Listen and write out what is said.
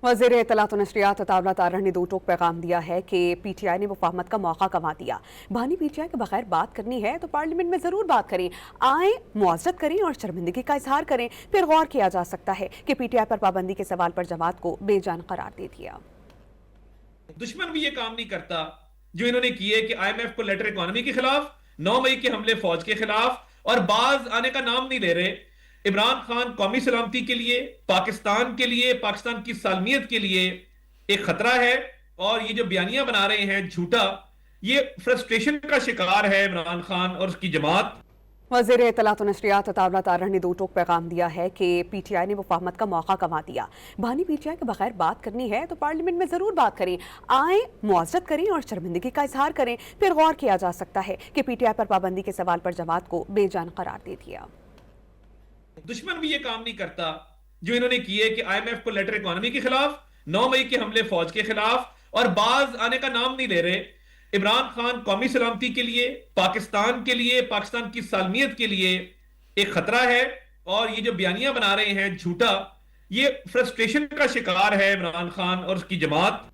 वज़ीर इत्तलात व नशरियात अताउल्लाह तारड़ ने दो टोक पैगाम दिया है कि पीटीआई ने मुफाहमत का मौका गंवा दिया। बहानी पीटीआई के बगैर बात करनी है तो पार्लियामेंट में जरूर बात करें, आए मुआज़रत करें और शर्मिंदगी का इजहार करें, फिर गौर किया जा सकता है कि पीटीआई पर पाबंदी के सवाल पर जमात को बेजान करार दे दिया। दुश्मन भी ये काम नहीं करता जो इन्होंने किए कि IMF को लेटर इकोनॉमी के खिलाफ, 9 मई के हमले फौज के खिलाफ और बाज आने का नाम नहीं ले रहे। इमरान खान कौमी सलामती के लिए, पाकिस्तान के लिए, पाकिस्तान की सालमियत के लिए एक खतरा है। और ये जो बयानियां बना रहे हैं झूठा, ये फ्रस्ट्रेशन का शिकार है इमरान खान और उसकी जमात। वज़ीर इत्तलात व नशरियात अताउल्लाह तारड़ ने दो टोक पैगाम दिया है कि पीटीआई ने मुफाहमत का मौका गंवा दिया। बहानी पीटीआई के बगैर बात करनी है तो पार्लियामेंट में जरूर बात करें, आए मुआज़रत करें और शर्मिंदगी का इजहार करें, फिर गौर किया जा सकता है कि पीटीआई पर पाबंदी के सवाल पर जमात को बेजान करार दे दिया। दुश्मन भी ये काम नहीं करता जो इन्होंने किए कि IMF को लेटर इकोनॉमी के खिलाफ, 9 मई के हमले फौज के खिलाफ और बाज आने का नाम नहीं ले रहे। इमरान खान कौमी सलामती के लिए, पाकिस्तान के लिए, पाकिस्तान की सालमियत के लिए एक खतरा है। और ये जो बयानियां बना रहे हैं झूठा, ये फ्रस्ट्रेशन का शिकार है इमरान खान और उसकी जमात।